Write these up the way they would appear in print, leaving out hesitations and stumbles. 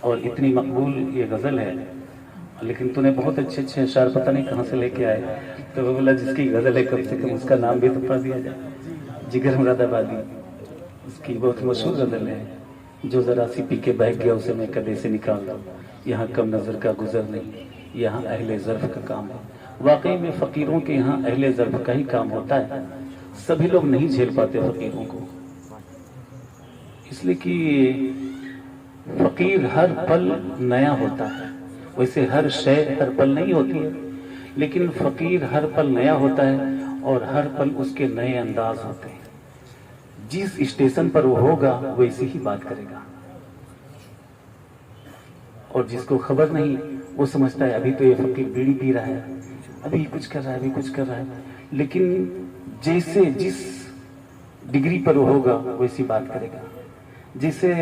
اور اتنی مقبول یہ غزل ہے، لیکن تو نے بہت اچھے اچھے اشعار پتہ نہیں کہاں سے لے کے آئے، تو وہ بولا جس کی غزل ہے کم سے کم اس کا نام بھی تو پڑھ دیا جائے۔ جگر مراد آبادی اس کی بہت مشہور غزل ہے، جو ذرا سی پی کے بہک گیا اسے میں کدے سے نکال دوں، یہاں کم نظر کا گزر نہیں، یہاں اہل ظرف کا کام ہے۔ واقعی میں فقیروں کے یہاں اہل ظرف کا ہی کام ہوتا ہے، سبھی لوگ نہیں جھیل پاتے فقیروں کو، اس لیے کہ فقیر ہر پل نیا ہوتا ہے، ویسے ہر شے ہر پل نہیں ہوتی ہے، لیکن فقیر ہر پل نیا ہوتا ہے اور ہر پل اس کے نئے انداز ہوتے ہیں۔ جس اسٹیشن پر وہ ہوگا ویسی ہی بات کرے گا، اور جس کو خبر نہیں وہ سمجھتا ہے ابھی تو یہ فقیر بیڑی پی رہا ہے، ابھی کچھ کر رہا ہے، ابھی کچھ کر رہا ہے، لیکن جیسے جس ڈگری پر وہ ہوگا ویسی بات کرے گا۔ جسے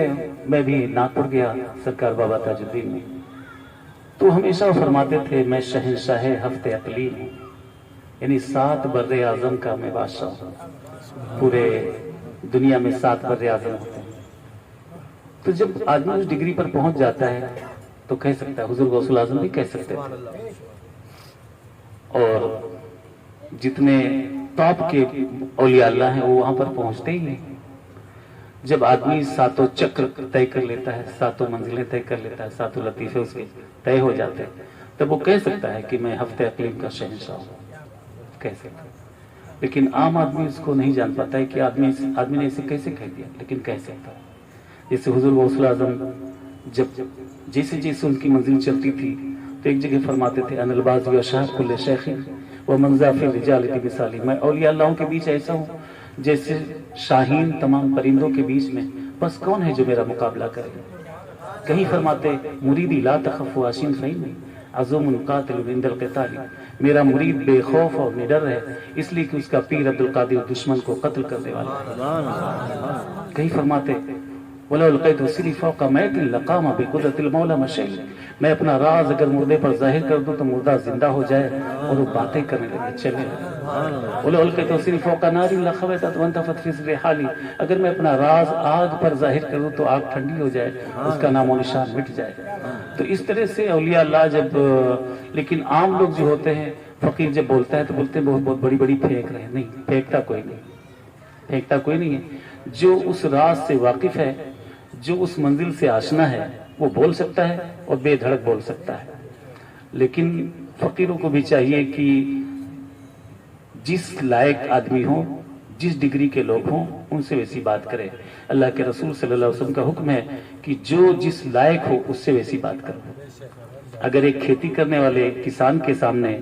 میں بھی ناگپور گیا سرکار بابا تاج الدین میں، تو ہمیشہ وہ فرماتے تھے میں شہنشاہ ہفت اقلیم ہوں، یعنی 7 بر اعظم کا میں بادشاہ ہوں، پورے دنیا میں 7 بر اعظم ہوتے ہیں۔ تو جب آدمی اس ڈگری پر پہنچ جاتا ہے تو کہہ سکتا ہے، حضور غوث الاعظم بھی کہہ سکتے تھے، اور جتنے ٹاپ کے اولیاء اللہ ہیں وہ وہاں پر پہنچتے ہی ہیں۔ جب آدمی 7 چکر طے کر لیتا ہے، 7 منزلیں طے کر لیتا ہے، 7 لطیفے اس کے طے ہو جاتے ہیں، تب وہ کہہ سکتا ہے کہ میں ہفتے اقلیم کا شہنشاہ ہوں، کہہ سکتا ہے۔ لیکن عام آدمی اس کو نہیں جان پاتا ہے کہ آدمی نے اسے کیسے کہہ دیا، لیکن کہہ سکتا ہے۔ جیسے حضور غوث الاعظم جب جیسے جیسے ان کی منزل چلتی تھی تو ایک جگہ فرماتے تھے ان الباز و شاہ کل شیخ و منزافی رجال مثالی، میں اولیاء اللہ کے بیچ ایسا ہوں جیسے شاہین تمام پرندوں کے بیچ میں، بس کون ہے جو میرا مقابلہ کرے۔ کہیں فرماتے مریدی لا تخف واشین فہمی عظم قاتل عند القتال، میرا مرید بے خوف اور نڈر ہے اس لیے کہ اس کا پیر عبدالقادر دشمن کو قتل کرنے والا ہے۔ کہیں فرماتے وَلَوْ الْقَيْتُ سِرِي فَوْقَ مَيْتٍ لَقَامَ بِقُدْرَةِ الْمَوْلَى مَشَيْلٍ، میں اپنا راز اگر مردے پر ظاہر کر دوں تو مردہ زندہ ہو جائے اور وہ باتیں کرنے لگے، چلنے لگے۔ وَلَوْ الْقَيْتُ سِرِي فَوْقَ نَارٍ لَخَوَتْ وَانْتَفَتْ فِي رِحَالِي، اگر میں اپنا راز آگ پر ظاہر کر دوں تو آگ ٹھنڈی ہو جائے، اس کا نام و نشان مٹ جائے۔ تو اس طرح سے اولیاء اللہ جب، لیکن عام لوگ جو ہوتے ہیں، فقیر جب بولتا ہے تو بولتے ہیں بہت بہت بڑی بڑی پھینک رہے ہیں، نہیں، پھینکتا کوئی نہیں، پھینکتا کوئی نہیں ہے۔ جو اس راز سے واقف ہے، جو اس منزل سے آشنا ہے، وہ بول سکتا ہے اور بے دھڑک بول سکتا ہے۔ لیکن فقیروں کو بھی چاہیے کہ جس لائق آدمی ہوں، جس ڈگری کے لوگ ہوں، ان سے ویسی بات کرے۔ اللہ کے رسول صلی اللہ علیہ وسلم کا حکم ہے کہ جو جس لائق ہو اس سے ویسی بات کرو۔ اگر ایک کھیتی کرنے والے کسان کے سامنے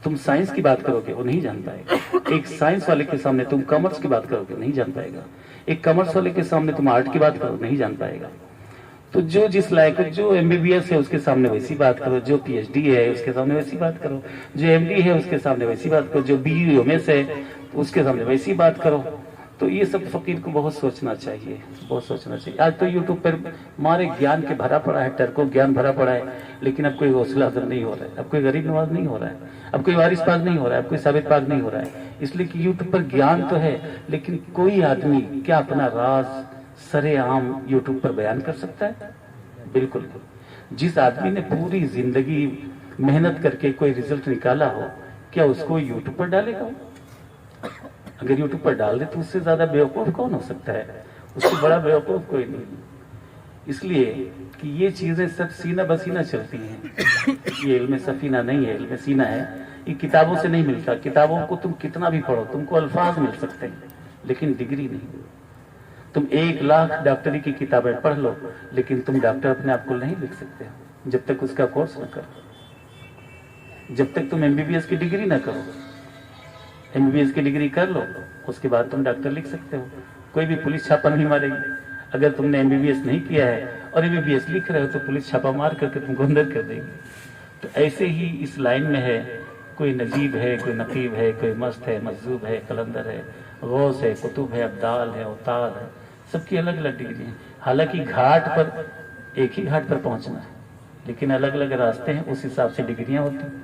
تم سائنس کی بات کرو گے وہ نہیں جان پائے گا، ایک سائنس والے کے سامنے تم کامرس کی بات کرو گے نہیں جان پائے گا، ایک کامرس والے کے سامنے تم آرٹ کی بات کرو نہیں جان پائے گا۔ تو جو جس لائق، جو MBBS ہے اس کے سامنے ویسی بات کرو، جو PhD ہے اس کے سامنے ویسی بات کرو، جو MD ہے اس کے سامنے ویسی بات کرو، جو BUMS ہے اس کے سامنے ویسی بات کرو۔ تو یہ سب فقیر کو بہت سوچنا چاہیے، بہت سوچنا چاہیے۔ آج تو YouTube پر ہمارے گیان کے بھرا پڑا ہے، ٹرکو گیان بھرا پڑا ہے، لیکن اب کوئی غوث الاعظم نہیں ہو رہا ہے، اب کوئی غریب نواز نہیں ہو رہا ہے، اب کوئی وارث پاک نہیں ہو رہا ہے، اب کوئی ثابت پاک نہیں ہو رہا ہے، اس لیے کہ YouTube پر گیان تو ہے، لیکن کوئی آدمی کیا اپنا راز سرے عام YouTube پر بیان کر سکتا ہے؟ بالکل۔ جس آدمی نے پوری زندگی محنت کر کے کوئی رزلٹ نکالا ہو، کیا اس کو YouTube پر ڈالے گا؟ اگر YouTube پر ڈال دے تو اس سے زیادہ بیوقوف کون ہو سکتا ہے؟ اس سے بڑا بیوقوف کوئی نہیں۔ اس لیے کہ یہ چیزیں سب سینہ بسینہ چلتی ہیں، یہ علم سفینہ نہیں ہے، علم سینہ ہے، یہ کتابوں سے نہیں ملتا۔ کتابوں کو تم کتنا بھی پڑھو، تم کو الفاظ مل سکتے ہیں لیکن ڈگری نہیں۔ تم 1,00,000 ڈاکٹری کی کتابیں پڑھ لو لیکن تم ڈاکٹر اپنے آپ کو نہیں لکھ سکتے جب تک اس کا کورس نہ کرو، جب تک تم MBBS کی ڈگری نہ کرو۔ MBBS کی ڈگری کر لو اس کے بعد تم ڈاکٹر لکھ سکتے ہو، کوئی بھی پولیس چھاپا نہیں مارے گی۔ اگر تم نے MBBS نہیں کیا ہے اور MBBS لکھ رہے ہو تو پولیس چھاپا مار کر کے تم کو اندر کر دے گی۔ تو ایسے ہی اس لائن میں ہے، کوئی نجیب ہے، کوئی نقیب ہے، کوئی مست ہے، مجذوب ہے، قلندر ہے، غوث ہے، قطب ہے، ابدال ہے، اوتاد ہے، سب کی الگ الگ ڈگری ہیں۔ حالانکہ گھاٹ پر ایک ہی گھاٹ پر پہنچنا ہے لیکن الگ الگ راستے ہیں، اس حساب سے ڈگریاں ہوتی ہیں۔